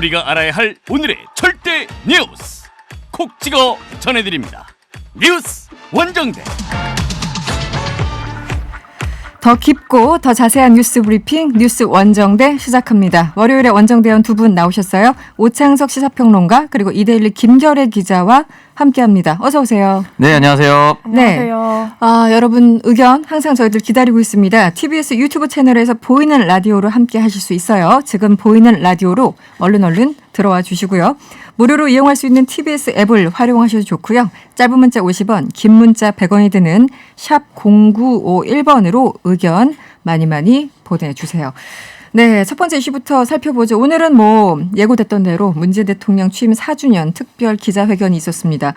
우리가 알아야 할 오늘의 절대 뉴스 콕 찍어 전해드립니다. 뉴스 원정대. 더 깊고 더 자세한 뉴스 브리핑 뉴스 원정대 시작합니다. 월요일에 원정대원 두 분 나오셨어요. 오창석 시사평론가 그리고 이데일리 김결애 기자와 함께합니다. 어서 오세요. 네, 안녕하세요. 네. 여러분 의견 항상 저희들 기다리고 있습니다. TBS 유튜브 채널에서 보이는 라디오로 함께 하실 수 있어요. 지금 보이는 라디오로 얼른 들어와 주시고요. 무료로 이용할 수 있는 TBS 앱을 활용하셔도 좋고요. 짧은 문자 50원, 긴 문자 100원이 드는 샵 0951번으로 의견 많이 보내주세요. 네, 첫 번째 이슈부터 살펴보죠. 오늘은 예고됐던 대로 문재인 대통령 취임 4주년 특별 기자회견이 있었습니다.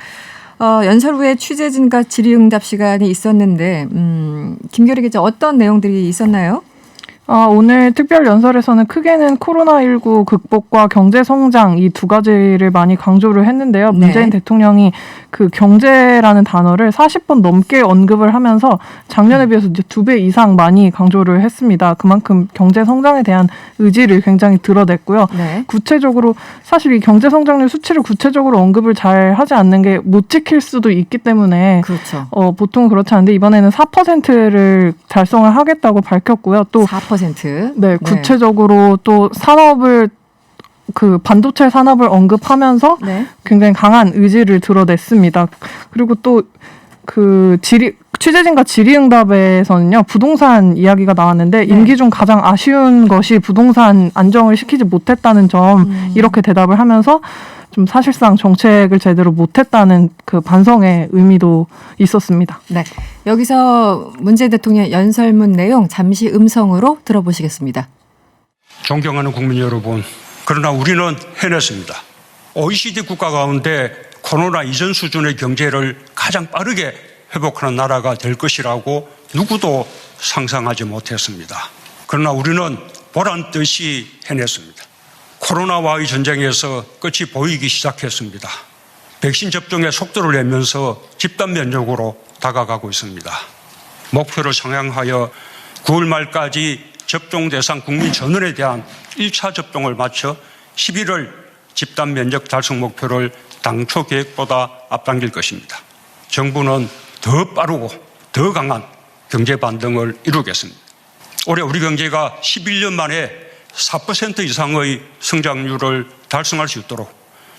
연설 후에 취재진과 질의응답 시간이 있었는데 김결희 기자 어떤 내용들이 있었나요? 오늘 특별 연설에서는 크게는 코로나19 극복과 경제 성장 이 두 가지를 많이 강조를 했는데요. 문재인 대통령이 그 경제라는 단어를 40번 넘게 언급을 하면서 작년에 비해서 이제 2배 이상 많이 강조를 했습니다. 그만큼 경제 성장에 대한 의지를 굉장히 드러냈고요. 네. 구체적으로 사실 이 경제 성장률 수치를 구체적으로 언급을 잘 하지 않는 게 못 지킬 수도 있기 때문에 그렇죠. 보통 그렇지 않은데 이번에는 4%를 달성을 하겠다고 밝혔고요. 또 4%. 네, 구체적으로 또 산업을 반도체 산업을 언급하면서 굉장히 강한 의지를 드러냈습니다. 그리고 또 취재진과 질의응답에서는요, 부동산 이야기가 나왔는데 임기 중 가장 아쉬운 것이 부동산 안정을 시키지 못했다는 점 이렇게 대답을 하면서 좀 사실상 정책을 제대로 못했다는 그 반성의 의미도 있었습니다. 네, 여기서 문재인 대통령 연설문 내용 잠시 음성으로 들어보시겠습니다. 존경하는 국민 여러분, 그러나 우리는 해냈습니다. OECD 국가 가운데 코로나 이전 수준의 경제를 가장 빠르게 회복하는 나라가 될 것이라고 누구도 상상하지 못했습니다. 그러나 우리는 보란 듯이 해냈습니다. 코로나와의 전쟁에서 끝이 보이기 시작했습니다. 백신 접종의 속도를 내면서 집단 면역으로 다가가고 있습니다. 목표를 상향하여 9월 말까지 접종 대상 국민 전원에 대한 1차 접종을 마쳐 11월 집단 면역 달성 목표를 당초 계획보다 앞당길 것입니다. 정부는 더 빠르고 더 강한 경제 반등을 이루겠습니다. 올해 우리 경제가 11년 만에 4% 이상의 성장률을 달성할 수 있도록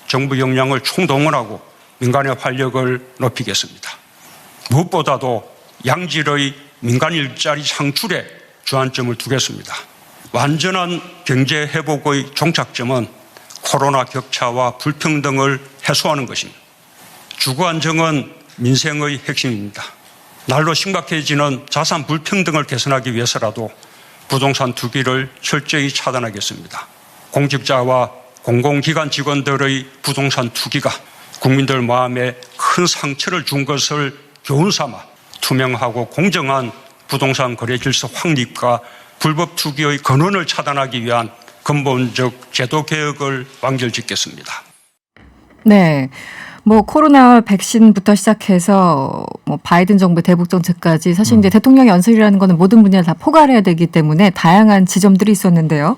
정부 역량을 총동원하고 민간의 활력을 높이겠습니다. 무엇보다도 양질의 민간 일자리 창출에 주안점을 두겠습니다. 완전한 경제 회복의 종착점은 코로나 격차와 불평등을 해소하는 것입니다. 주거 안정은 민생의 핵심입니다. 날로 심각해지는 자산 불평등을 개선하기 위해서라도 부동산 투기를 철저히 차단하겠습니다. 공직자와 공공기관 직원들의 부동산 투기가 국민들 마음에 큰 상처를 준 것을 교훈 삼아 투명하고 공정한 부동산 거래 질서 확립과 불법 투기의 근원을 차단하기 위한 근본적 제도 개혁을 완결짓겠습니다. 네. 코로나 백신부터 시작해서 바이든 정부의 대북 정책까지 사실 이제 대통령 연설이라는 거는 모든 분야를 다 포괄해야 되기 때문에 다양한 지점들이 있었는데요.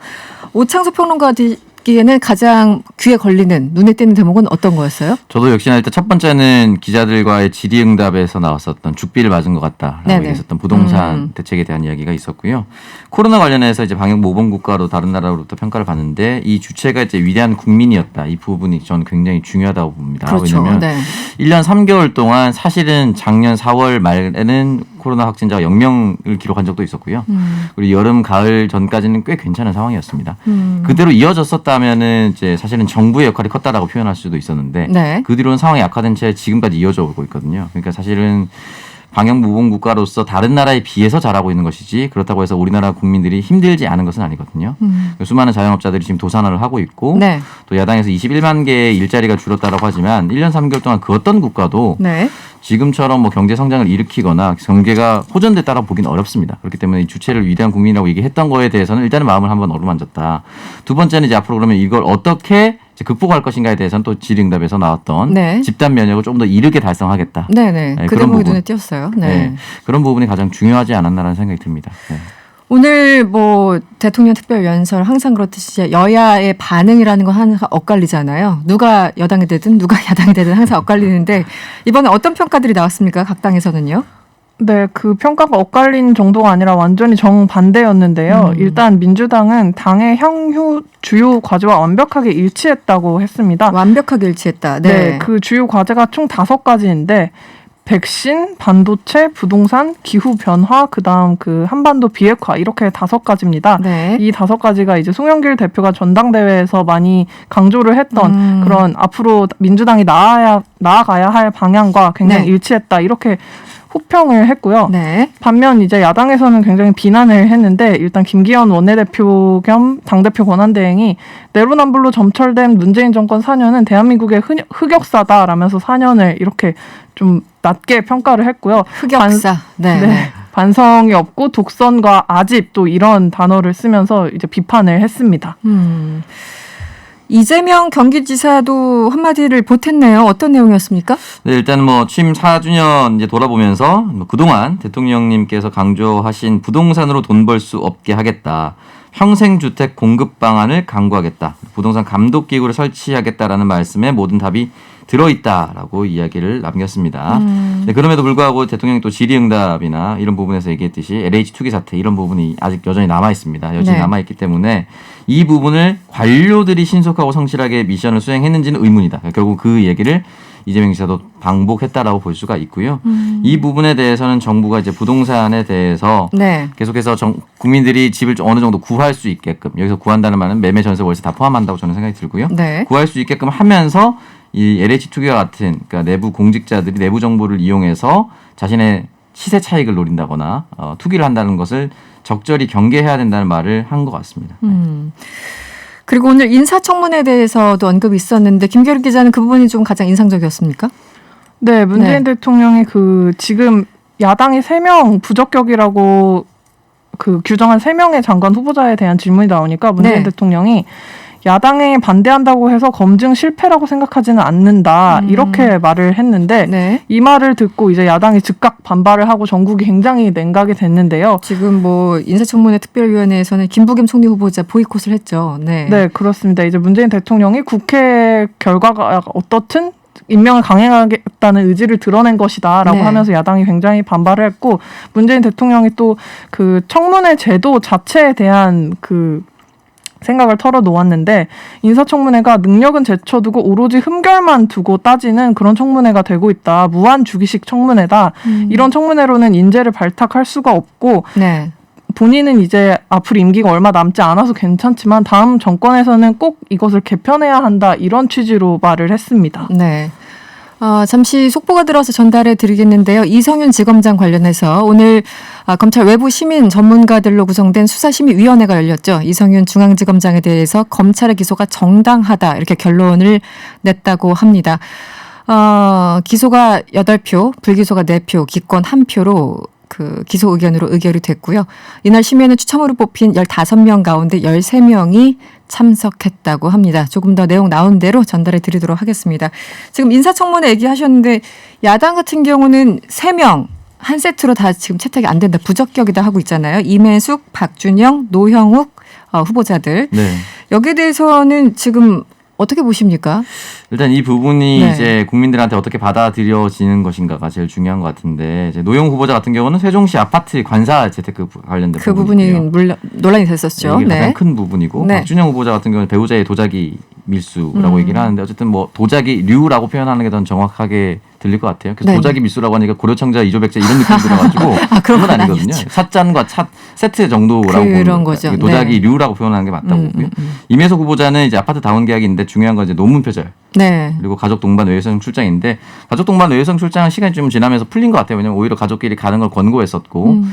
오창석 평론가에게는 가장 귀에 걸리는 눈에 띄는 대목은 어떤 거였어요? 저도 역시나 일단 첫 번째는 기자들과의 질의응답에서 나왔었던 죽비를 맞은 것 같다라고 얘기했었던 부동산 대책에 대한 이야기가 있었고요. 코로나 관련해서 이제 방역 모범 국가로 다른 나라로부터 평가를 받는데 이 주체가 이제 위대한 국민이었다. 이 부분이 저는 굉장히 중요하다고 봅니다. 그렇죠. 왜냐하면 1년 3개월 동안 사실은 작년 4월 말에는 코로나 확진자가 0명을 기록한 적도 있었고요. 그리고 여름, 가을 전까지는 꽤 괜찮은 상황이었습니다. 그대로 이어졌었다면은 이제 사실은 정부의 역할이 컸다라고 표현할 수도 있었는데 그 뒤로는 상황이 악화된 채 지금까지 이어져 오고 있거든요. 그러니까 사실은 방역 모범 국가로서 다른 나라에 비해서 잘하고 있는 것이지 그렇다고 해서 우리나라 국민들이 힘들지 않은 것은 아니거든요. 수많은 자영업자들이 지금 도산을 하고 있고 또 야당에서 21만 개의 일자리가 줄었다라고 하지만 1년 3개월 동안 그 어떤 국가도 지금처럼 경제 성장을 일으키거나 경제가 호전됐다라고 보기는 어렵습니다. 그렇기 때문에 이 주체를 위대한 국민이라고 얘기했던 거에 대해서는 일단은 마음을 한번 어루만졌다. 두 번째는 이제 앞으로 그러면 이걸 어떻게 극복할 것인가에 대해서는 또 질의응답에서 나왔던 집단 면역을 조금 더 이르게 달성하겠다. 그 대목이 눈에 띄었어요. 그런 부분이 가장 중요하지 않았나라는 생각이 듭니다. 오늘 뭐 대통령 특별 연설 항상 그렇듯이 여야의 반응이라는 건 항상 엇갈리잖아요. 누가 여당이 되든 누가 야당이 되든 항상 엇갈리는데 이번에 어떤 평가들이 나왔습니까? 각 당에서는요? 네, 그 평가가 엇갈린 정도가 아니라 완전히 정반대였는데요. 일단 민주당은 당의 향후 주요 과제와 완벽하게 일치했다고 했습니다. 완벽하게 일치했다. 네. 네, 그 주요 과제가 총 5가지인데 백신, 반도체, 부동산, 기후 변화, 그다음 그 한반도 비핵화 이렇게 5가지입니다. 네. 이 5가지가 이제 송영길 대표가 전당대회에서 많이 강조를 했던 그런 앞으로 민주당이 나아가야 할 방향과 굉장히 네. 일치했다 이렇게 호평을 했고요. 네. 반면 이제 야당에서는 굉장히 비난을 했는데 일단 김기현 원내대표 겸 당대표 권한대행이 내로남불로 점철된 문재인 정권 4년은 대한민국의 흑역사다라면서 4년을 이렇게 좀 낮게 평가를 했고요. 흑역사. 네. 네. 반성이 없고 독선과 아집 또 이런 단어를 쓰면서 이제 비판을 했습니다. 이재명 경기지사도 한마디를 보탰네요. 어떤 내용이었습니까? 네, 일단 뭐 취임 4주년 이제 돌아보면서 뭐 그동안 대통령님께서 강조하신 부동산으로 돈 벌 수 없게 하겠다. 평생주택 공급 방안을 강구하겠다. 부동산 감독기구를 설치하겠다라는 말씀에 모든 답이 들어있다라고 이야기를 남겼습니다. 네, 그럼에도 불구하고 대통령이 또 질의응답이나 이런 부분에서 얘기했듯이 LH 투기 사태 이런 부분이 아직 여전히 남아있습니다. 여전히 네. 남아있기 때문에 이 부분을 관료들이 신속하고 성실하게 미션을 수행했는지는 의문이다. 결국 그 얘기를 이재명 지사도 반복했다라고 볼 수가 있고요. 이 부분에 대해서는 정부가 이제 부동산에 대해서 네. 계속해서 국민들이 집을 어느 정도 구할 수 있게끔, 여기서 구한다는 말은 매매, 전세, 월세 다 포함한다고 저는 생각이 들고요. 네. 구할 수 있게끔 하면서 이 LH 투기와 같은 그러니까 내부 공직자들이 내부 정보를 이용해서 자신의 시세 차익을 노린다거나 투기를 한다는 것을 적절히 경계해야 된다는 말을 한 것 같습니다. 그리고 오늘 인사청문회에 대해서도 언급이 있었는데 김결익 기자는 그 부분이 좀 가장 인상적이었습니까? 네, 문재인 네. 대통령이 그 지금 야당이 3명 부적격이라고 그 규정한 3명의 장관 후보자에 대한 질문이 나오니까 문재인 네. 대통령이 야당에 반대한다고 해서 검증 실패라고 생각하지는 않는다 이렇게 말을 했는데 네. 이 말을 듣고 이제 야당이 즉각 반발을 하고 전국이 굉장히 냉각이 됐는데요. 지금 뭐 인사청문회 특별위원회에서는 김부겸 총리 후보자 보이콧을 했죠. 네. 네, 그렇습니다. 이제 문재인 대통령이 국회 결과가 어떻든 임명을 강행하겠다는 의지를 드러낸 것이다라고 네. 하면서 야당이 굉장히 반발을 했고 문재인 대통령이 또 그 청문회 제도 자체에 대한 그 생각을 털어놓았는데 인사청문회가 능력은 제쳐두고 오로지 흠결만 두고 따지는 그런 청문회가 되고 있다. 무한 주기식 청문회다. 이런 청문회로는 인재를 발탁할 수가 없고 네. 본인은 이제 앞으로 임기가 얼마 남지 않아서 괜찮지만 다음 정권에서는 꼭 이것을 개편해야 한다. 이런 취지로 말을 했습니다. 네. 잠시 속보가 들어서 전달해 드리겠는데요. 이성윤 지검장 관련해서 오늘 검찰 외부 시민 전문가들로 구성된 수사심의위원회가 열렸죠. 이성윤 중앙지검장에 대해서 검찰의 기소가 정당하다 이렇게 결론을 냈다고 합니다. 기소가 8표, 불기소가 4표, 기권 1표로 그 기소 의견으로 의결이 됐고요. 이날 심의에는 추첨으로 뽑힌 15명 가운데 13명이 참석했다고 합니다. 조금 더 내용 나온 대로 전달해 드리도록 하겠습니다. 지금 인사청문회 얘기하셨는데 야당 같은 경우는 3명 한 세트로 다 지금 채택이 안 된다. 부적격이다 하고 있잖아요. 임혜숙, 박준영, 노형욱 후보자들. 네. 여기에 대해서는 지금 어떻게 보십니까? 일단 이 부분이 네. 이제 국민들한테 어떻게 받아들여지는 것인가가 제일 중요한 것 같은데 이제 노영 후보자 같은 경우는 세종시 아파트 관사 재테크 관련된 그 부분이 논란이 됐었죠. 이게 가장 네. 큰 부분이고 네. 박준영 후보자 같은 경우는 배우자의 도자기 밀수라고 얘기를 하는데 어쨌든 뭐 도자기류라고 표현하는 게 더 정확하게 들릴 것 같아요. 그래서 네. 도자기 밀수라고 하니까 고려청자 이조백자 이런 느낌이 들어가지고 그런 건 아니거든요. 아니었죠. 삿잔과 찻 세트 정도라고 그런 보는 거죠. 거죠. 도자기류라고 표현하는 게 맞다고 보고요. 임혜석 후보자는 이제 아파트 다운 계약인데 중요한 건 이제 논문 표절 네. 그리고 가족 동반 외유성 출장인데 가족 동반 외유성 출장은 시간이 좀 지나면서 풀린 것 같아요. 왜냐하면 오히려 가족끼리 가는 걸 권고했었고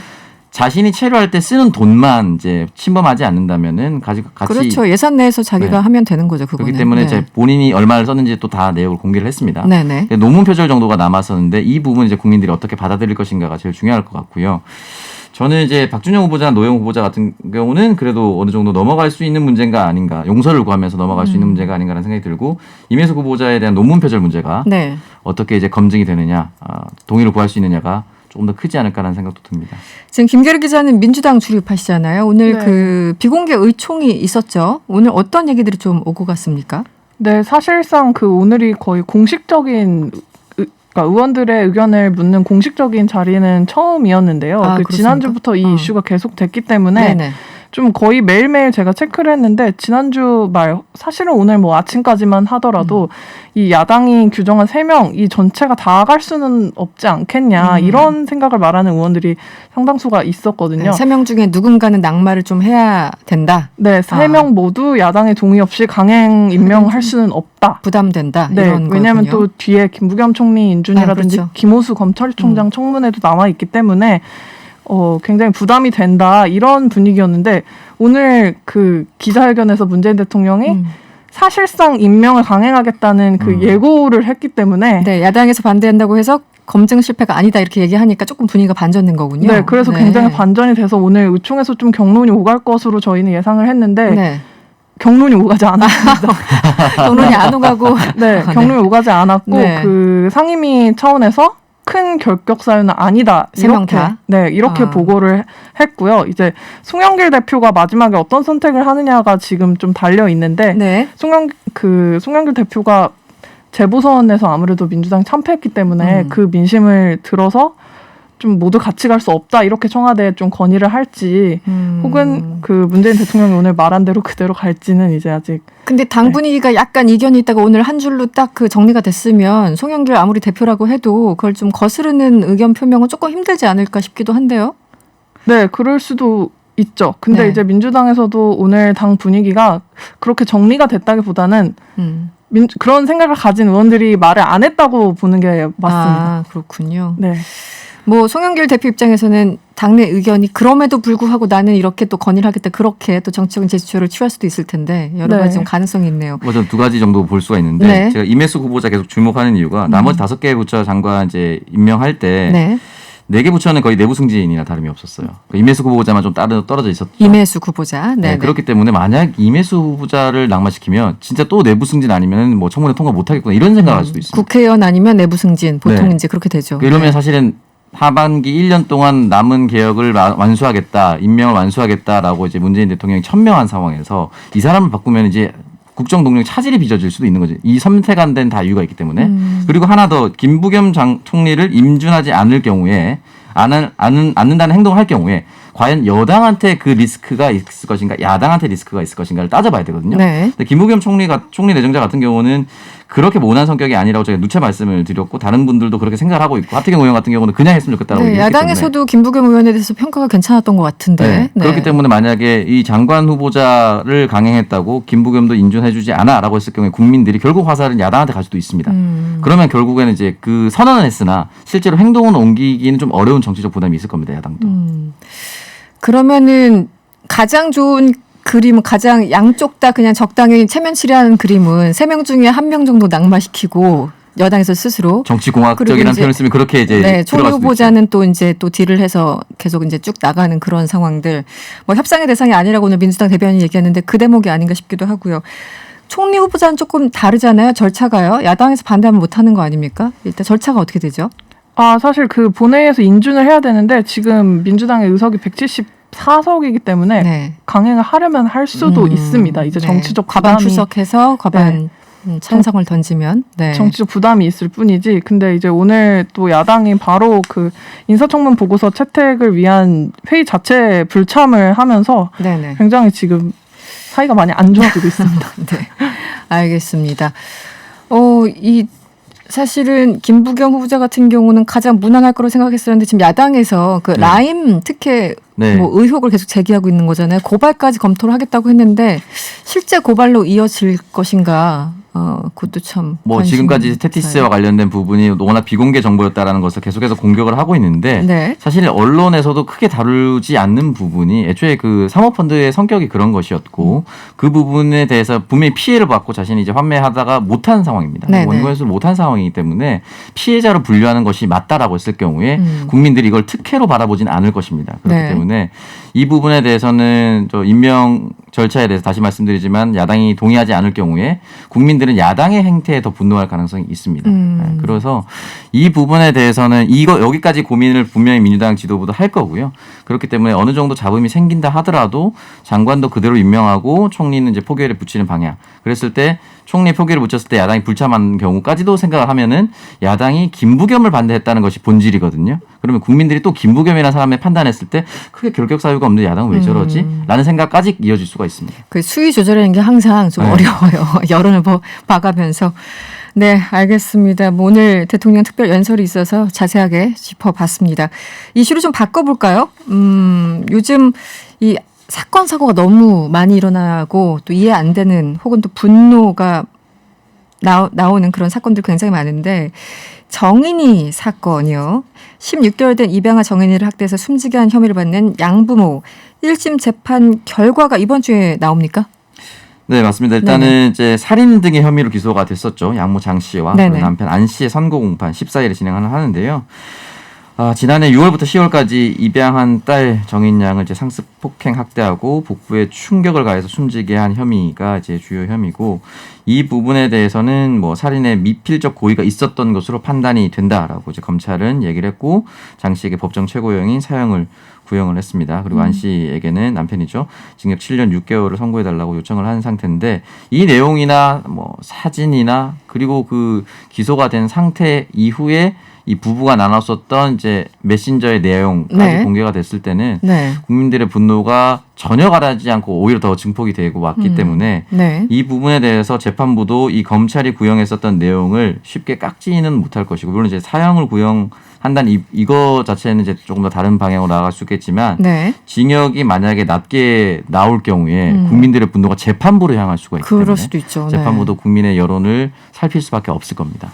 자신이 체류할 때 쓰는 돈만 이제 침범하지 않는다면은 같이 그렇죠. 예산 내에서 자기가 네. 하면 되는 거죠. 그거는. 그렇기 때문에 네. 이제 본인이 얼마를 썼는지 또 다 내역을 공개를 했습니다. 네네. 논문 표절 정도가 남았었는데 이 부분 이제 국민들이 어떻게 받아들일 것인가가 제일 중요할 것 같고요. 저는 이제 박준영 후보자나 노영 후보자 같은 경우는 그래도 어느 정도 넘어갈 수 있는 문제가 아닌가, 용서를 구하면서 넘어갈 수 있는 문제가 아닌가라는 생각이 들고 임혜숙 후보자에 대한 논문 표절 문제가 네. 어떻게 이제 검증이 되느냐, 동의를 구할 수 있느냐가 조금 더 크지 않을까라는 생각도 듭니다. 지금 김계리 기자는 민주당 출입하시잖아요. 오늘 네. 그 비공개 의총이 있었죠. 오늘 어떤 얘기들이 좀 오고 갔습니까? 네, 사실상 그 오늘이 거의 공식적인 그러니까 의원들의 의견을 묻는 공식적인 자리는 처음이었는데요. 아, 그 그렇습니까? 지난주부터 이 이슈가 계속 됐기 때문에 네네. 좀 거의 매일매일 제가 체크를 했는데 지난주 말 사실은 오늘 뭐 아침까지만 하더라도 이 야당이 규정한 3명 이 전체가 다 갈 수는 없지 않겠냐 이런 생각을 말하는 의원들이 상당수가 있었거든요. 3명 중에 누군가는 낙마를 좀 해야 된다. 네, 3명 모두 야당의 동의 없이 강행 임명할 수는 없다. 부담된다. 네, 이런 왜냐하면 거군요. 또 뒤에 김부겸 총리 인준이라든지 그렇죠. 김호수 검찰총장 청문회도 남아 있기 때문에 굉장히 부담이 된다 이런 분위기였는데 오늘 그 기자회견에서 문재인 대통령이 사실상 임명을 강행하겠다는 그 예고를 했기 때문에 네, 야당에서 반대한다고 해서 검증 실패가 아니다 이렇게 얘기하니까 조금 분위기가 반전된 거군요. 네, 그래서 굉장히 반전이 돼서 오늘 의총에서 좀 경론이 오갈 것으로 저희는 예상을 했는데 네. 경론이 오가지 않았습니다. 경론이 안 오가고 네, 경론이 오가지 않았고 네. 그 상임위 차원에서 큰 결격 사유는 아니다. 세명 다? 네, 이렇게 아. 보고를 했고요. 이제 송영길 대표가 마지막에 어떤 선택을 하느냐가 지금 좀 달려 있는데 네. 송영길 대표가 재보선에서 아무래도 민주당이 참패했기 때문에 그 민심을 들어서 좀 모두 같이 갈 수 없다 이렇게 청와대에 좀 건의를 할지 혹은 그 문재인 대통령이 오늘 말한 대로 그대로 갈지는 이제 아직 근데 당 분위기가 약간 이견이 있다가 오늘 한 줄로 딱 그 정리가 됐으면 송영길 아무리 대표라고 해도 그걸 좀 거스르는 의견 표명은 조금 힘들지 않을까 싶기도 한데요. 네, 그럴 수도 있죠. 근데 네. 이제 민주당에서도 오늘 당 분위기가 그렇게 정리가 됐다기보다는 그런 생각을 가진 의원들이 말을 안 했다고 보는 게 맞습니다. 아, 그렇군요. 네. 뭐 송영길 대표 입장에서는 당내 의견이 그럼에도 불구하고 나는 이렇게 또 건의를 하겠다 그렇게 또 정치적인 제스처를 취할 수도 있을 텐데 여러 네. 가지 좀 가능성이 있네요. 뭐 전 두 가지 정도 볼 수가 있는데 네. 제가 임혜수 후보자 계속 주목하는 이유가 나머지 5개 부처 장관 이제 임명할 때 네. 4개 부처는 거의 내부 승진이나 다름이 없었어요. 임혜수 후보자만 좀 떨어져 있었죠. 임혜수 후보자. 네, 네. 그렇기 때문에 만약 임혜수 후보자를 낙마시키면 진짜 또 내부 승진 아니면 뭐 청문회 통과 못하겠구나 이런 생각을 할 수도 있습니다. 국회의원 아니면 내부 승진 보통 네. 이제 그렇게 되죠. 이러면 네. 사실은 하반기 1년 동안 남은 개혁을 완수하겠다, 임명을 완수하겠다라고 이제 문재인 대통령이 천명한 상황에서 이 사람을 바꾸면 이제 국정 동력 차질이 빚어질 수도 있는 거죠. 이 선택 안 된 다 이유가 있기 때문에. 그리고 하나 더 김부겸 총리를 임준하지 않을 경우에 않는다는 행동을 할 경우에 과연 여당한테 그 리스크가 있을 것인가, 야당한테 리스크가 있을 것인가를 따져봐야 되거든요. 네. 근데 김부겸 총리 내정자 같은 경우는 그렇게 모난 성격이 아니라고 제가 누차 말씀을 드렸고 다른 분들도 그렇게 생각을 하고 있고 하태경 의원 같은 경우는 그냥 했으면 좋겠다라고 네, 얘기했기 야당에서도 김부겸 의원에 대해서 평가가 괜찮았던 것 같은데. 때문에 네. 그렇기 때문에 만약에 이 장관 후보자를 강행했다고 김부겸도 인준해주지 않아라고 했을 경우에 국민들이 결국 화살은 야당한테 갈 수도 있습니다. 그러면 결국에는 이제 그 선언은 했으나 실제로 행동은 옮기기는 좀 어려운 정치적 부담이 있을 겁니다. 야당도. 그러면은 가장 좋은 그림은 가장 양쪽 다 그냥 적당히 체면치레하는 그림은 3명 중에 1명 정도 낙마시키고 여당에서 스스로 정치공학적이라는 그리고 이제 표현을 쓰면 그렇게 이제 네, 총리 들어갈 수도 후보자는 또 이제 또 딜을 해서 계속 이제 쭉 나가는 그런 상황들. 뭐 협상의 대상이 아니라고 오늘 민주당 대변인이 얘기했는데 그 대목이 아닌가 싶기도 하고요. 총리 후보자는 조금 다르잖아요. 절차가요. 야당에서 반대하면 못하는 거 아닙니까? 일단 절차가 어떻게 되죠? 사실 그 본회의에서 인준을 해야 되는데 지금 민주당의 의석이 174석이기 때문에 네. 강행을 하려면 할 수도 있습니다. 이제 네. 정치적 과반 부담이 출석해서 과반 찬성을 던지면 네. 정치적 부담이 있을 뿐이지. 근데 이제 오늘 또 야당이 바로 그 인사청문 보고서 채택을 위한 회의 자체에 불참을 하면서 네네. 굉장히 지금 사이가 많이 안 좋아지고 있습니다. 네. 알겠습니다. 사실은 김부겸 후보자 같은 경우는 가장 무난할 거로 생각했었는데 지금 야당에서 그 라임 특혜 네. 뭐 의혹을 계속 제기하고 있는 거잖아요. 고발까지 검토를 하겠다고 했는데 실제 고발로 이어질 것인가? 그것도 참 뭐 관심이 지금까지 있어요. 테티스와 관련된 부분이 워낙 비공개 정보였다라는 것을 계속해서 공격을 하고 있는데 네. 사실 언론에서도 크게 다루지 않는 부분이 애초에 그 사모펀드의 성격이 그런 것이었고 그 부분에 대해서 분명히 피해를 받고 자신이 이제 환매하다가 못한 상황입니다. 네네. 원고에서 못한 상황이기 때문에 피해자로 분류하는 것이 맞다라고 했을 경우에 국민들이 이걸 특혜로 바라보진 않을 것입니다. 그렇기 네. 때문에 이 부분에 대해서는 저 임명 절차에 대해서 다시 말씀드리지만 야당이 동의하지 않을 경우에 국민들 국민들은 야당의 행태에 더 분노할 가능성이 있습니다. 네, 그래서 이 부분에 대해서는 여기까지 고민을 분명히 민주당 지도부도 할 거고요. 그렇기 때문에 어느 정도 잡음이 생긴다 하더라도 장관도 그대로 임명하고 총리는 이제 표결에 붙이는 방향. 그랬을 때 총리 표결을 붙였을 때 야당이 불참한 경우까지도 생각을 하면은 야당이 김부겸을 반대했다는 것이 본질이거든요. 그러면 국민들이 또 김부겸이라는 사람을 판단했을 때 크게 결격 사유가 없는데 야당은 왜 저러지? 라는 생각까지 이어질 수가 있습니다. 그 수위 조절하는 게 항상 좀 어려워요. 여론을 봐가면서. 네, 알겠습니다. 오늘 대통령 특별 연설이 있어서 자세하게 짚어봤습니다. 이슈를 좀 바꿔볼까요? 요즘 이 사건 사고가 너무 많이 일어나고 또 이해 안 되는 혹은 또 분노가 나오는 그런 사건들 굉장히 많은데 정인이 사건이요. 16개월 된 입양아 정인이를 학대해서 숨지게 한 혐의를 받는 양부모 1심 재판 결과가 이번 주에 나옵니까? 네, 맞습니다. 일단은 이제 살인 등의 혐의로 기소가 됐었죠. 양모 장 씨와 그 남편 안 씨의 선고 공판 14일에 진행하는데요. 지난해 6월부터 10월까지 입양한 딸 정인 양을 이제 상습 폭행 학대하고 복부에 충격을 가해서 숨지게 한 혐의가 이제 주요 혐의고 이 부분에 대해서는 뭐 살인의 미필적 고의가 있었던 것으로 판단이 된다라고 이제 검찰은 얘기를 했고 장 씨에게 법정 최고형인 사형을 구형을 했습니다. 그리고 안 씨에게는 남편이죠. 징역 7년 6개월을 선고해달라고 요청을 한 상태인데 이 내용이나 뭐 사진이나 그리고 그 기소가 된 상태 이후에 이 부부가 나눴었던 이제 메신저의 내용까지 공개가 됐을 때는 국민들의 분노가 전혀 가라앉지 않고 오히려 더 증폭이 되고 왔기 때문에 이 부분에 대해서 재판부도 이 검찰이 구형했었던 내용을 쉽게 깎지는 못할 것이고 물론 이제 사형을 구형한다는 이거 자체는 이제 조금 더 다른 방향으로 나아갈 수 있겠지만 징역이 만약에 낮게 나올 경우에 국민들의 분노가 재판부로 향할 수가 있기 때문에 그럴 수도 있죠. 재판부도 국민의 여론을 살필 수밖에 없을 겁니다.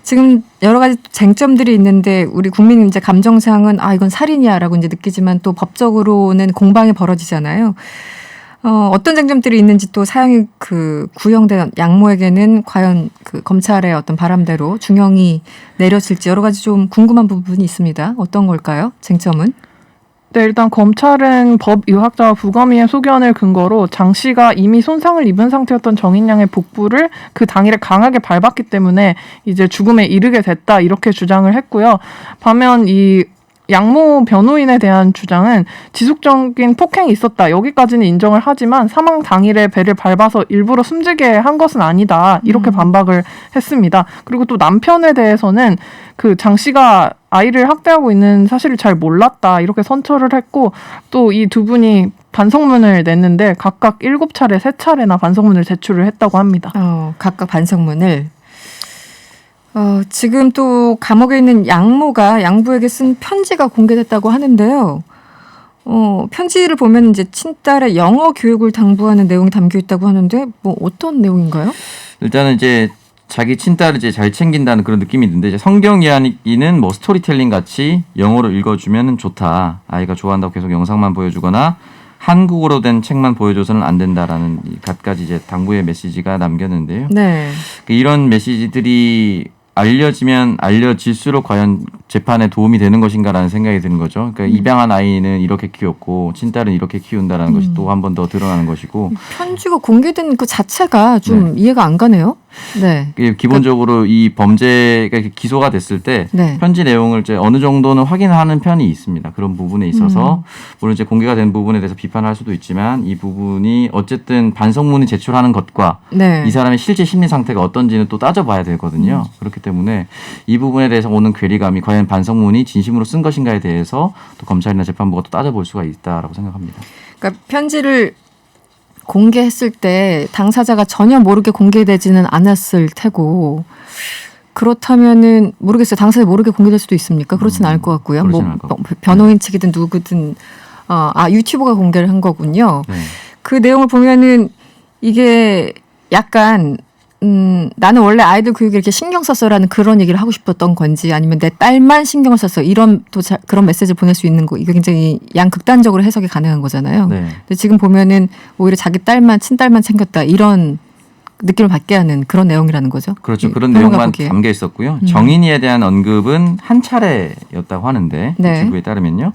지금 여러 가지 쟁점들이 있는데 우리 국민 이제 감정상은 이건 살인이야라고 이제 느끼지만 또 법적으로는 공방이 벌어지잖아요. 어떤 쟁점들이 있는지 또 사형이 그 구형된 양모에게는 과연 그 검찰의 어떤 바람대로 중형이 내려질지 여러 가지 좀 궁금한 부분이 있습니다. 어떤 걸까요? 쟁점은? 네, 일단 검찰은 법의학자와 부검의의 소견을 근거로 장 씨가 이미 손상을 입은 상태였던 정인 양의 복부를 그 당일에 강하게 밟았기 때문에 이제 죽음에 이르게 됐다 이렇게 주장을 했고요. 반면 이 양모 변호인에 대한 주장은 지속적인 폭행이 있었다. 여기까지는 인정을 하지만 사망 당일에 배를 밟아서 일부러 숨지게 한 것은 아니다. 이렇게 반박을 했습니다. 그리고 또 남편에 대해서는 그 장 씨가 아이를 학대하고 있는 사실을 잘 몰랐다. 이렇게 선처를 했고 또 이 두 분이 반성문을 냈는데 각각 7차례, 3차례나 반성문을 제출을 했다고 합니다. 각각 반성문을. 지금 또 감옥에 있는 양모가 양부에게 쓴 편지가 공개됐다고 하는데요. 편지를 보면 이제 친딸의 영어 교육을 당부하는 내용이 담겨 있다고 하는데 뭐 어떤 내용인가요? 일단은 이제 자기 친딸을 이제 잘 챙긴다는 그런 느낌이 드는데 이제 성경 이야기는 뭐 스토리텔링 같이 영어로 읽어주면 좋다. 아이가 좋아한다고 계속 영상만 보여주거나 한국어로 된 책만 보여줘서는 안 된다라는 갖가지 이제 당부의 메시지가 남겼는데요. 이런 메시지들이 알려지면 알려질수록 과연 재판에 도움이 되는 것인가라는 생각이 드는 거죠. 그러니까 입양한 아이는 이렇게 키웠고 친딸은 이렇게 키운다라는 것이 또 한 번 더 드러나는 것이고. 편지가 공개된 그 자체가 좀 이해가 안 가네요. 기본적으로 이 범죄가 기소가 됐을 때 편지 내용을 이제 어느 정도는 확인하는 편이 있습니다. 그런 부분에 있어서 물론 이제 공개가 된 부분에 대해서 비판할 수도 있지만 이 부분이 어쨌든 반성문을 제출하는 것과 이 사람의 실제 심리 상태가 어떤지는 또 따져봐야 되거든요. 그렇기 때문에 이 부분에 대해서 오는 괴리감이 과연 반성문이 진심으로 쓴 것인가에 대해서 또 검찰이나 재판부가 또 따져볼 수가 있다라고 생각합니다. 그러니까 편지를 공개했을 때 당사자가 전혀 모르게 공개되지는 않았을 테고 그렇다면은 모르겠어요. 당사자 모르게 공개될 수도 있습니까? 그렇지는 않을 것 같고요. 뭐 변호인 측이든 누구든 유튜버가 공개를 한 거군요. 그 내용을 보면은 이게 약간 나는 원래 아이들 교육에 이렇게 신경 썼어라는 그런 얘기를 하고 싶었던 건지 아니면 내 딸만 신경을 썼어 이런 또 그런 메시지를 보낼 수 있는 거 이거 굉장히 양극단적으로 해석이 가능한 거잖아요. 근데 지금 보면은 오히려 자기 딸만 친딸만 챙겼다 이런 느낌을 받게 하는 그런 내용이라는 거죠. 그렇죠. 그런 내용만 담겨 있었고요. 정인이에 대한 언급은 한 차례였다고 하는데 유튜브에 따르면요.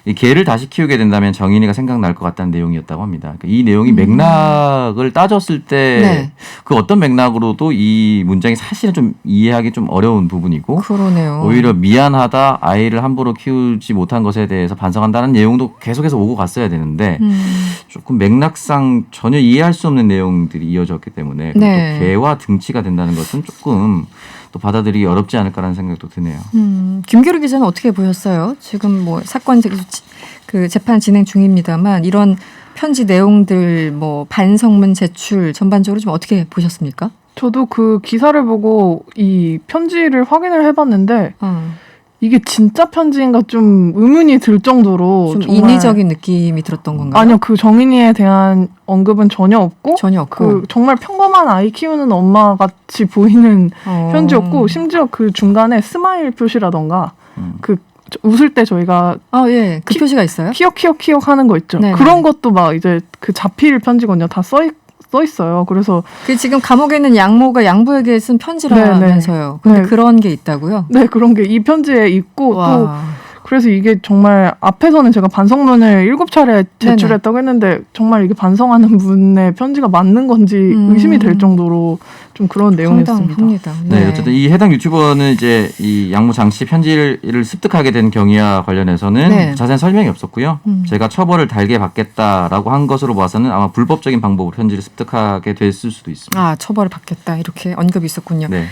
이 개를 다시 키우게 된다면 정인이가 생각날 것 같다는 내용이었다고 합니다. 그러니까 이 내용이 맥락을 따졌을 때 그 어떤 맥락으로도 이 문장이 사실은 좀 이해하기 좀 어려운 부분이고 그러네요. 오히려 미안하다 아이를 함부로 키우지 못한 것에 대해서 반성한다는 내용도 계속해서 오고 갔어야 되는데 조금 맥락상 전혀 이해할 수 없는 내용들이 이어졌기 때문에 또 개와 등치가 된다는 것은 조금 또 받아들이기 어렵지 않을까라는 생각도 드네요. 김규리 기자는 어떻게 보셨어요? 지금 뭐 사건 그 재판 진행 중입니다만 이런 편지 내용들 뭐 반성문 제출 전반적으로 좀 어떻게 보셨습니까? 저도 그 기사를 보고 이 편지를 확인을 해봤는데 이게 진짜 편지인가 좀 의문이 들 정도로 좀 정말 인위적인 느낌이 들었던 건가요? 아니요, 그 정인이에 대한 언급은 전혀 없고 전혀 없고 그 정말 평범한 아이 키우는 엄마 같이 보이는 편지였고 심지어 그 중간에 스마일 표시라던가 그 웃을 때 저희가 예, 그 표시가 있어요? 키역 하는 거 있죠. 네네. 그런 것도 막 이제 그 자필 편지거든요. 다 써 있어요. 그래서 그 지금 감옥에 있는 양모가 양부에게 쓴 편지라면서요. 근데 네. 그런 게 있다고요? 네, 그런 게 이 편지에 있고 또 와. 그래서 이게 정말 앞에서는 제가 반성문을 7차례 제출했다고 했는데 정말 이게 반성하는 분의 편지가 맞는 건지 의심이 될 정도로 좀 그런 내용이었습니다. 황당합니다. 네, 어쨌든 이 해당 유튜버는 이제 이 양모 장 씨 편지를 습득하게 된 경위와 관련해서는 자세한 설명이 없었고요. 제가 처벌을 달게 받겠다라고 한 것으로 봐서는 아마 불법적인 방법으로 편지를 습득하게 됐을 수도 있습니다. 아, 처벌을 받겠다 이렇게 언급이 있었군요. 네.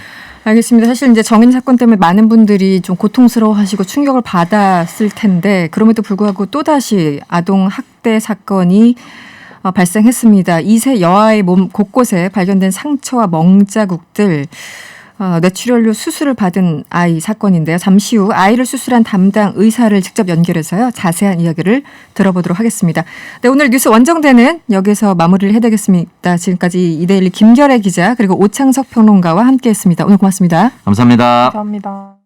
알겠습니다. 사실 이제 정인 사건 때문에 많은 분들이 좀 고통스러워하시고 충격을 받았을 텐데 그럼에도 불구하고 또다시 아동 학대 사건이 발생했습니다. 2세 여아의 몸 곳곳에 발견된 상처와 멍자국들, 뇌출혈로 수술을 받은 아이 사건인데요. 잠시 후 아이를 수술한 담당 의사를 직접 연결해서요. 자세한 이야기를 들어보도록 하겠습니다. 네, 오늘 뉴스 원정대는 여기서 마무리를 해야겠습니다. 지금까지 이데일리 김결애 기자 그리고 오창석 평론가와 함께했습니다. 오늘 고맙습니다. 감사합니다. 감사합니다.